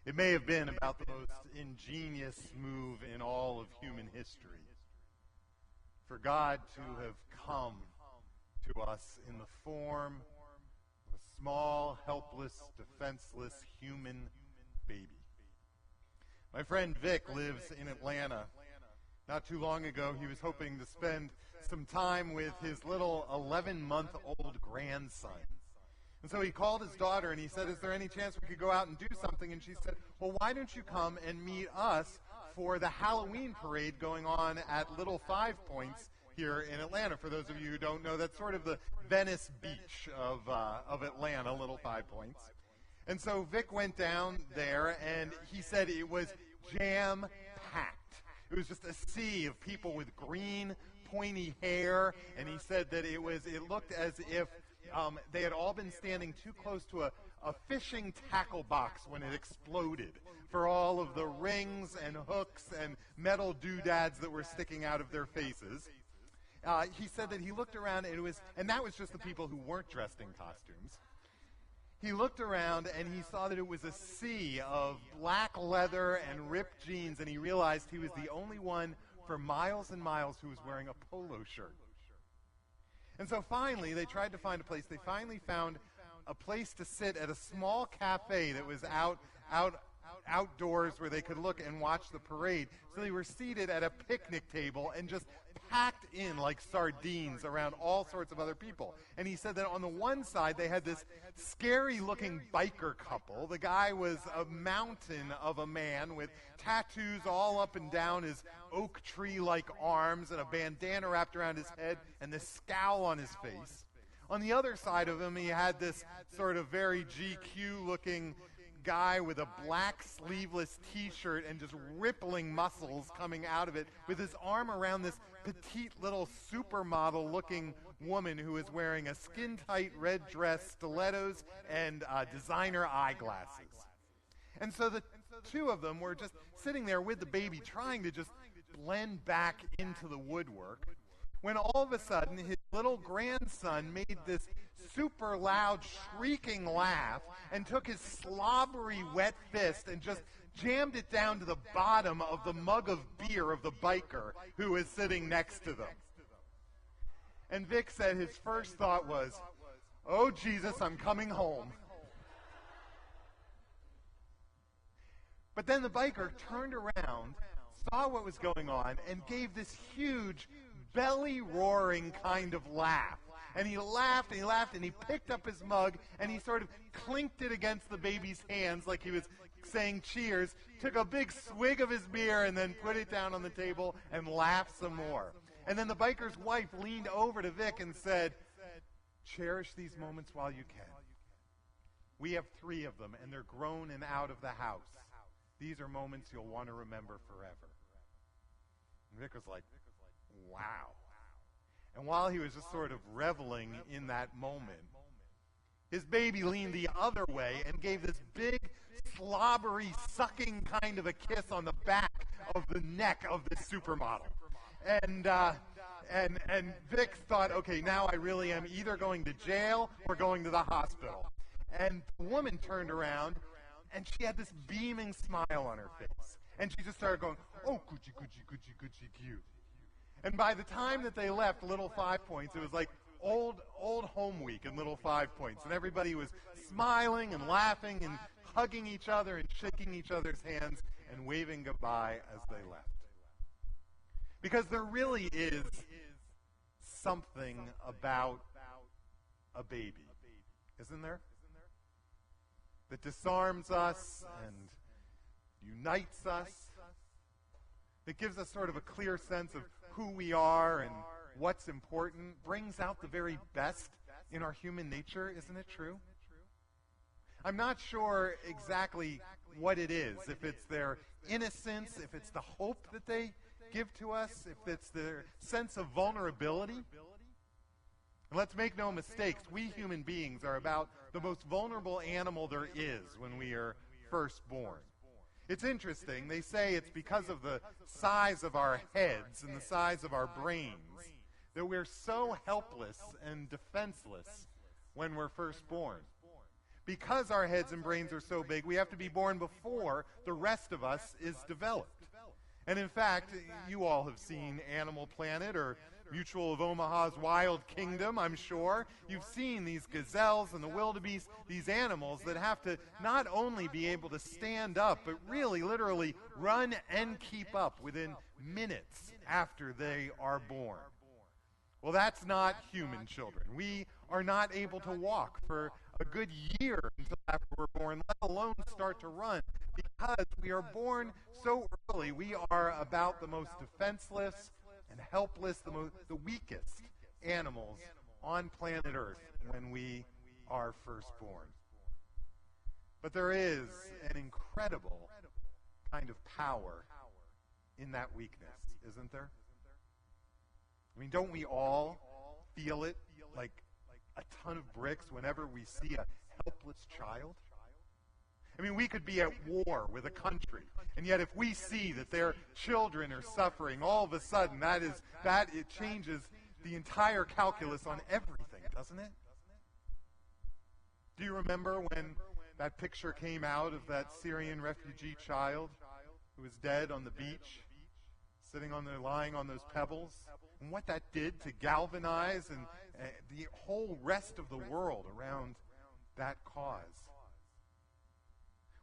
It may have been about the most ingenious move in all of human history. For God to have come to us in the form of a small, helpless, defenseless human baby. My friend Vic lives in Atlanta. Not too long ago, he was hoping to spend some time with his little 11-month-old grandson. And so he called his daughter and he said, "Is there any chance we could go out and do something?" And she said, "Well, why don't you come and meet us for the Halloween parade going on at Little Five Points here in Atlanta?" For those of you who don't know, that's sort of the Venice Beach of Atlanta, Little Five Points. And so Vic went down there, and he said it was jam-packed. It was just a sea of people with green, pointy hair, and he said that it looked as if they had all been standing too close to a fishing tackle box when it exploded for all of the rings and hooks and metal doodads that were sticking out of their faces. He said that he looked around, and that was just the people who weren't dressed in costumes. He looked around and he saw that it was a sea of black leather and ripped jeans, and he realized he was the only one for miles and miles who was wearing a polo shirt. And so finally, they tried to find a place. They finally found a place to sit at a small cafe that was outdoors where they could look and watch the parade. So they were seated at a picnic table and just packed in like sardines around all sorts of other people. And he said that on the one side they had this scary-looking biker couple. The guy was a mountain of a man with tattoos all up and down his oak tree-like arms and a bandana wrapped around his head and this scowl on his face. On the other side of him, he had this sort of very GQ-looking guy with a black sleeveless t-shirt and just rippling muscles coming out of it with his arm around this petite little supermodel looking woman who is wearing a skin-tight red dress, stilettos, and designer eyeglasses. And so the two of them were just sitting there with the baby trying to just blend back into the woodwork when all of a sudden his little grandson made this super loud shrieking laugh and took his slobbery wet fist and just jammed it down to the bottom of the mug of beer of the biker who was sitting next to them. And Vic said his first thought was, "Oh Jesus, I'm coming home." But then the biker turned around, saw what was going on, and gave this huge belly-roaring kind of laugh. And he laughed and he laughed and he picked up his mug and he sort of clinked it against the baby's hands like he was saying cheers, took a big swig of his beer and then put it down on the table and laughed some more. And then the biker's wife leaned over to Vic and said, "Cherish these moments while you can. We have 3 of them and they're grown and out of the house. These are moments you'll want to remember forever." And Vic was like, wow. And while he was just sort of reveling in that moment, his baby leaned the other way and gave this big, slobbery, sucking kind of a kiss on the back of the neck of this supermodel. And Vic thought, okay, now I really am either going to jail or going to the hospital. And the woman turned around, and she had this beaming smile on her face. And she just started going, "Oh, Gucci, Gucci, Gucci, Gucci, cute." And by the time that they left Little Five Points, it was like old home week in Little Five Points. And everybody was smiling and laughing and hugging each other and shaking each other's hands and waving goodbye as they left. Because there really is something about a baby, isn't there? That disarms us and unites us. That gives us sort of a clear sense of who we are and what's important, brings out the very best in our human nature. Isn't it true? I'm not sure exactly what it is, if it's their innocence, if it's the hope that they give to us, if it's their sense of vulnerability. And let's make no mistakes, we human beings are about the most vulnerable animal there is when we are first born. It's interesting, they say it's because of the size of our heads and the size of our brains that we're so helpless and defenseless when we're first born. Because our heads and brains are so big, we have to be born before the rest of us is developed. And in fact, you all have seen Animal Planet or Mutual of Omaha's Wild Kingdom, I'm sure. You've seen these gazelles and the wildebeest, these animals that have to not only be able to stand up, but really, literally run and keep up within minutes after they are born. Well, that's not human children. We are not able to walk for a good year until after we're born, let alone start to run, because we are born so early. We are about the most defenseless and helpless, the weakest animals on planet Earth when we are first born. But there is an incredible kind of power in that weakness, isn't there? I mean, don't we all feel it like a ton of bricks whenever we see a helpless child? I mean, we could be at war with a country, and yet if we see that their children are suffering, all of a sudden it changes the entire calculus on everything, doesn't it? Do you remember when that picture came out of that Syrian refugee child who was dead on the beach, lying on those pebbles, and what that did to galvanize and the whole rest of the world around that cause?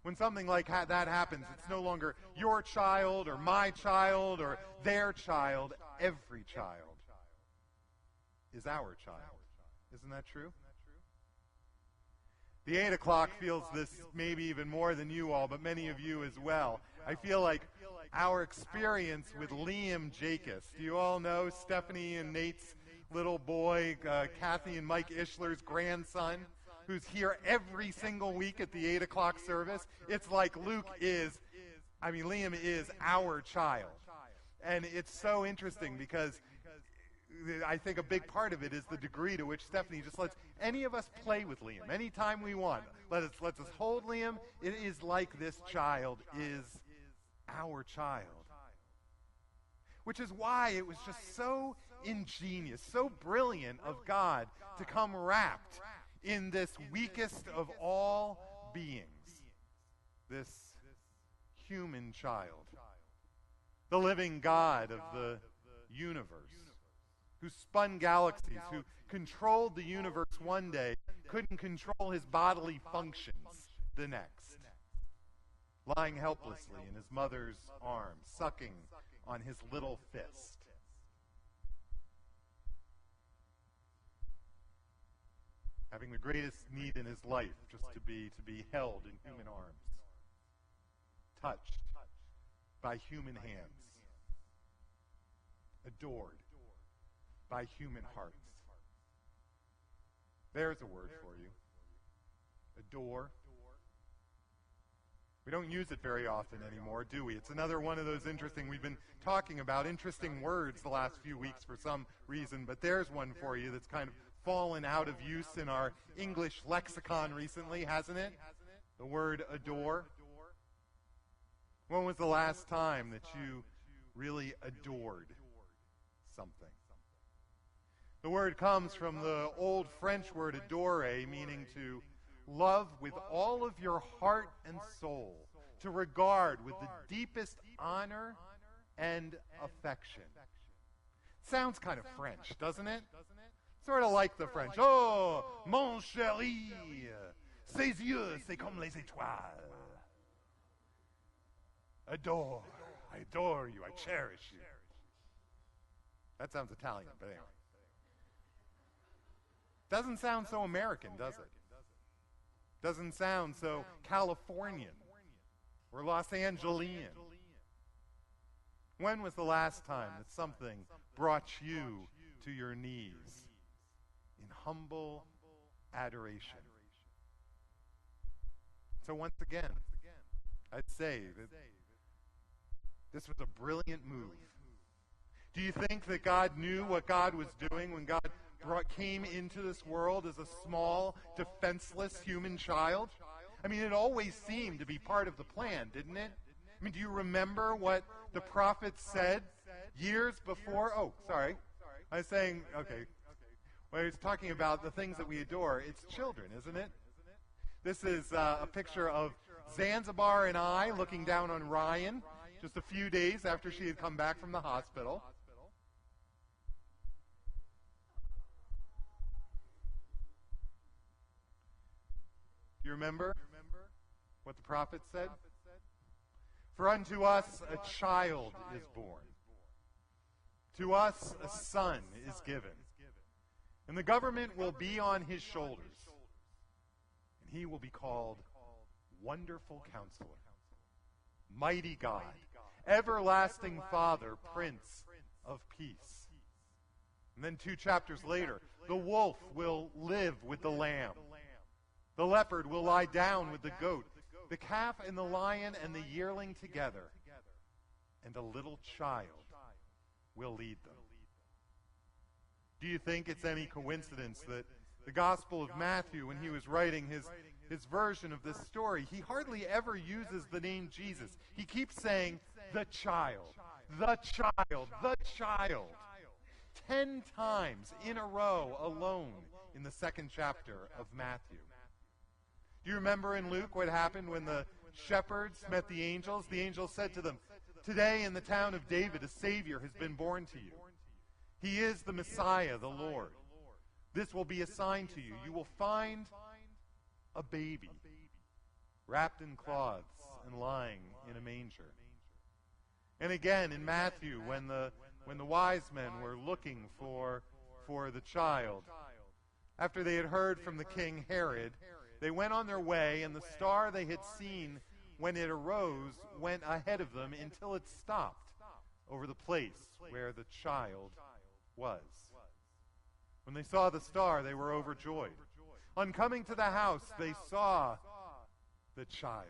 When something like that happens, it's no longer your child or my child or their child. Every child is our child. Isn't that true? The 8 o'clock feels this maybe even more than you all, but many of you as well. I feel like our experience with Liam Jacobs. Do you all know Stephanie and Nate's little boy, Kathy and Mike Ishler's grandson, who's here every single week at the 8 o'clock service? It's like Liam is our child. And it's so interesting because I think a big part of it is the degree to which Stephanie just lets any of us play with Liam anytime we want. Lets us hold Liam. It is like this child is our child. Which is why it was just so ingenious, so brilliant of God to come wrapped in this weakest of all beings, this human child, the living God of the universe, who spun galaxies, who controlled the universe one day, couldn't control his bodily functions the next, lying helplessly in his mother's arms, sucking on his little fist. Having the greatest need in his life just to be held in human arms, touched by human hands, adored by human hearts. There's a word for you. Adore. We don't use it very often anymore, do we? It's another one of those we've been talking about interesting words the last few weeks for some reason, but there's one for you that's kind of fallen out of use in our English lexicon recently, hasn't it? The word adore. When was the last time that you really adored something? The word comes from the old French word adore, meaning to love with all of your heart and soul, to regard with the deepest honor and affection. Sounds kind of French, doesn't it? Sort of like the French. Oh, mon chéri, ses yeux, c'est comme les étoiles. Adore. I adore you. I cherish you. That sounds Italian, but anyway. Doesn't sound so American, does it? Doesn't sound so Californian or Los Angelian. When was the last time that something brought you to your knees in humble adoration? So once again, I'd say that this was a brilliant move. Do you think that God knew what God was doing when God came into this world as a small, defenseless human child? I mean, it always seemed to be part of the plan, didn't it? I mean, do you remember what the prophet said years before? Oh, sorry. I was saying, okay. When he was talking about the things that we adore, it's children, isn't it? This is a picture of Zanzibar and I looking down on Ryan just a few days after she had come back from the hospital. You remember what the prophet said? For unto us a child is born. To us a son is given. And the government will be on his shoulders. And he will be called Wonderful Counselor, Mighty God, Everlasting Father, Prince of Peace. And then 2 chapters later, the wolf will live with the lamb. The leopard will lie down with the goat. The calf and the lion and the yearling together. And a little child will lead them. Do you think it's any coincidence that the Gospel of Matthew, when he was writing his version of this story, he hardly ever uses the name Jesus. He keeps saying, the child, the child, the child. 10 times in a row alone in the 2nd chapter of Matthew. Do you remember in Luke what happened when the shepherds met the angels? The angels said to them, today in the town of David a Savior has been born to you. He is the Messiah, the Lord. This will be a sign to you. You will find a baby wrapped in cloths and lying in a manger. And again in Matthew, when the wise men were looking for the child, after they had heard from the king Herod, they went on their way, and the star they had seen when it arose went ahead of them until it stopped over the place where the child was. When they saw the star, they were overjoyed. On coming to the house, they saw the child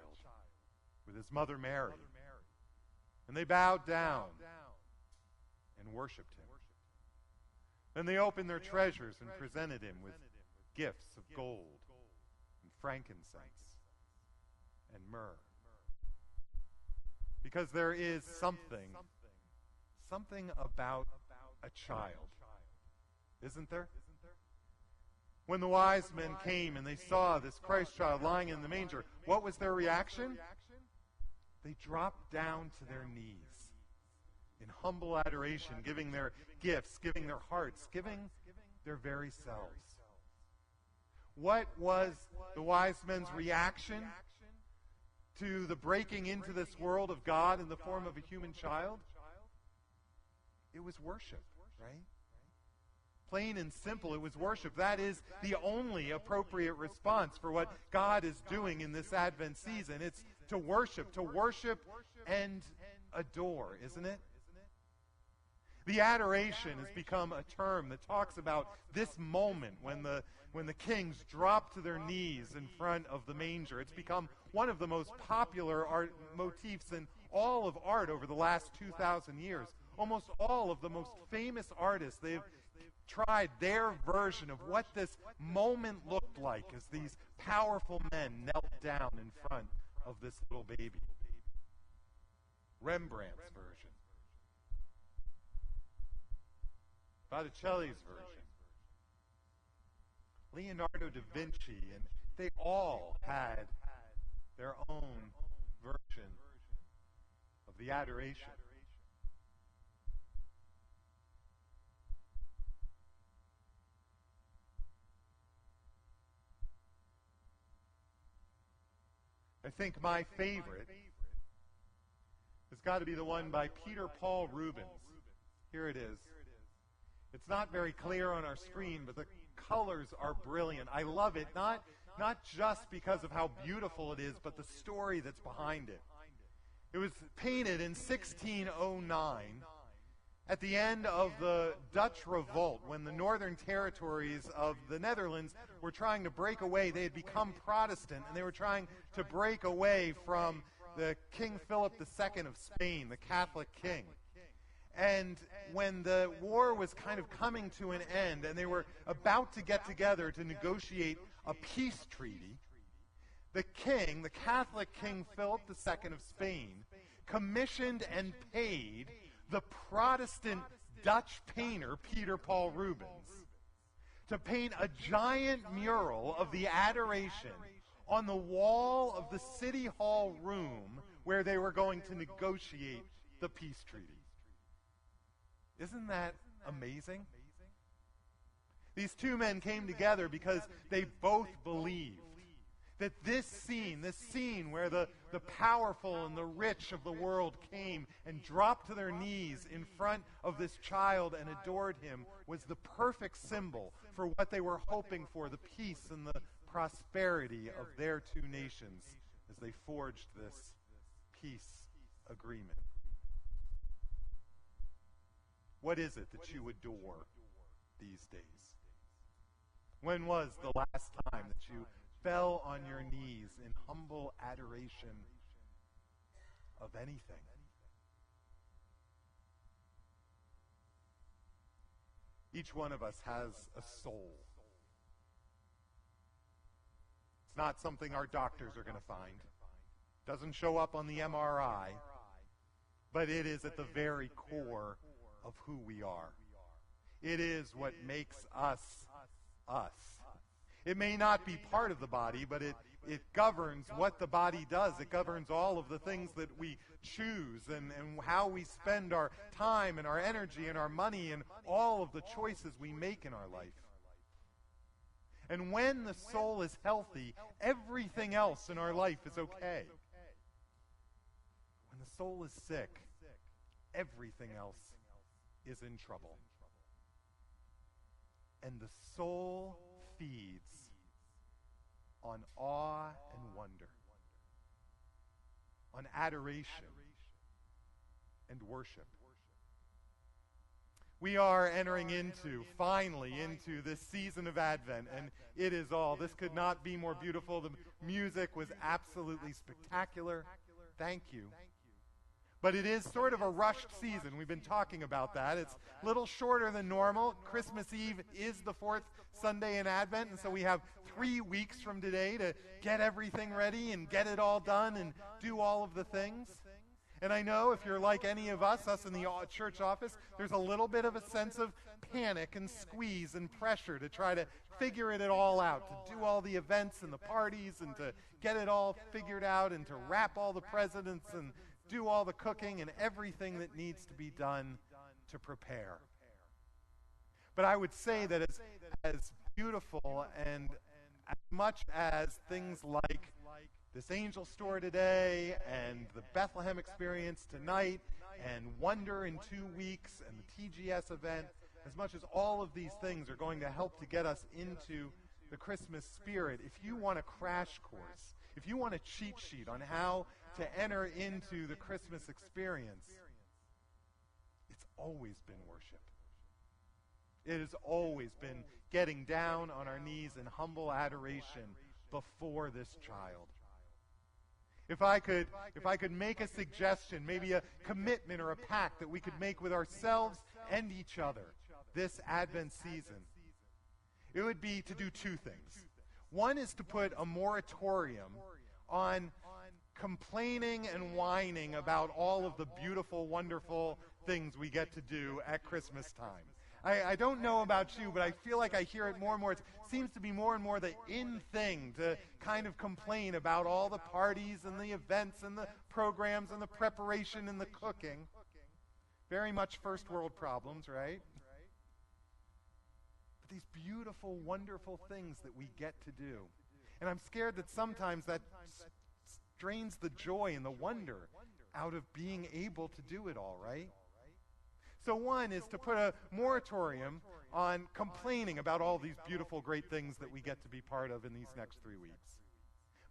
with his mother Mary. And they bowed down and worshipped him. Then they opened their treasures and presented him with gifts of gold and frankincense and myrrh. Because there is something about a child, isn't there? When the wise men came and they saw this Christ child lying in the manger, what was their reaction? They dropped down to their knees in humble adoration, giving their gifts, giving their hearts, giving their very selves. What was the wise men's reaction to the breaking into this world of God in the form of a human child? It was worship, right? Plain and simple, it was worship. That is the only appropriate response for what God is doing in this Advent season. It's to worship and adore, isn't it? The adoration has become a term that talks about this moment when the kings drop to their knees in front of the manger. It's become one of the most popular art motifs in all of art over the last 2,000 years. Almost all of the most famous artists, they've tried their version of what this moment looked like as these powerful men knelt down in front of this little baby. Rembrandt's version. Botticelli's version. Leonardo da Vinci, and they all had their own version of the adoration. I think my favorite has got to be the one by Peter Paul Rubens. Here it is. It's not very clear on our screen, but the colors are brilliant. I love it, not just because of how beautiful it is, but the story that's behind it. It was painted in 1609 at the end of the Dutch Revolt, when the northern territories of the Netherlands were trying to break away. They had become Protestant, and they were trying to break away from the King Philip II of Spain, the Catholic king. And when the war was kind of coming to an end, and they were about to get together to negotiate a peace treaty, the king, the Catholic King Philip II of Spain, commissioned and paid the Protestant Dutch painter Peter Paul Rubens to paint a giant mural of the adoration on the wall of the city hall room where they were going to negotiate the peace treaty. Isn't that amazing? These two men came together because they both believed that this scene where the powerful and the rich of the world came and dropped to their knees in front of this child and adored him was the perfect symbol for what they were hoping for, the peace and the prosperity of their two nations as they forged this peace agreement. What is it that you adore these days? When was the last time that you fell on your knees in humble adoration of anything? Each one of us has a soul. It's not something our doctors are going to find. Doesn't show up on the MRI, but it is at the very core of who we are. It is what makes us us. It may not be part of the body, but it governs what the body does. It governs all of the things that we choose and how we spend our time and our energy and our money and all of the choices we make in our life. And when the soul is healthy, everything else in our life is okay. When the soul is sick, everything else is in trouble. And the soul feeds on awe and wonder, on adoration and worship. We are entering finally into this season of Advent, and it is all. This could not be more beautiful. The music was absolutely spectacular. Thank you. But it is sort of a rushed season. We've been talking about that. It's a little shorter than normal. Christmas Eve is the fourth Sunday in Advent, and so we have 3 weeks from today to get everything ready and get it all done and do all of the things. And I know if you're like any of us in the church office, there's a little bit of a sense of panic and squeeze and pressure to try to figure it all out, to do all the events and the parties and to get it all figured out and to wrap all the presents and do all the cooking and everything that needs to be done to prepare. But I would say that as beautiful and as much as things like this angel store today and the Bethlehem experience tonight and Wonder in 2 weeks and the TGS event, as much as all of these things are going to help to get us into the Christmas spirit, if you want a crash course, if you want a cheat sheet on how to enter into the Christmas experience, it's always been worship. It has always been getting down on our knees in humble adoration before this child. If I could make a suggestion, maybe a commitment or a pact that we could make with ourselves and each other this Advent season, it would be to do 2 things. One is to put a moratorium on complaining and whining about all of the beautiful, wonderful things we get to do at Christmas time. I don't know about you, but I feel like I hear it more and more. It seems to be more and more the in thing to kind of complain about all the parties and the events and the programs and the preparation and the cooking. Very much first world problems, right? But these beautiful, wonderful things that we get to do. And I'm scared that sometimes that drains the joy and the wonder out of being able to do it all, right? So one is to put a moratorium on complaining about all these beautiful, great things that we get to be part of in these next 3 weeks.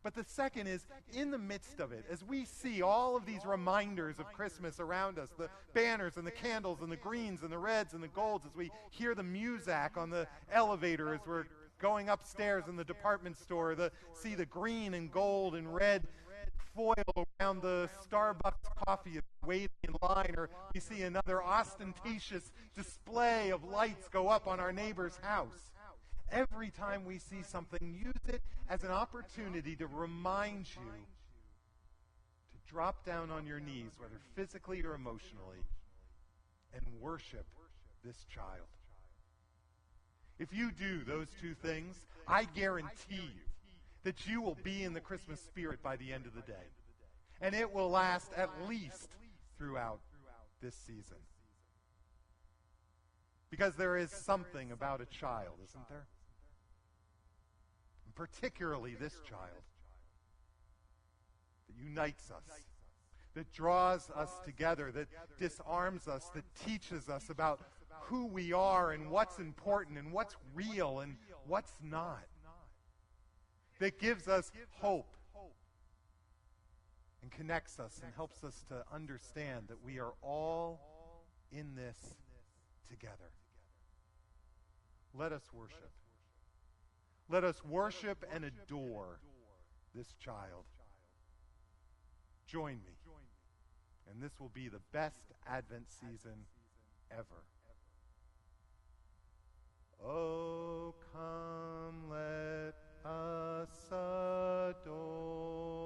But the second is, in the midst of it, as we see all of these reminders of Christmas around us, the banners and the candles and the greens and the reds and the golds, as we hear the muzak on the elevator as we're going upstairs in the department store, see the green and gold and red foil around the Starbucks coffee waiting in line, or we see another ostentatious display of lights go up on our neighbor's house. Every time we see something, use it as an opportunity to remind you to drop down on your knees, whether physically or emotionally, and worship this child. If you do those 2 things, I guarantee you that you will be in the Christmas spirit by the end of the day. And it will last at least throughout this season. Because there is something about a child, isn't there? And particularly this child that unites us, that draws us together, that disarms us, that teaches us about who we are and what's important and what's real and what's not. That gives us hope and connects us and helps us to understand that we are all in this together. Let us worship. Let us worship and adore this child. Join me, and this will be the best Advent season ever. Oh, come, let us adore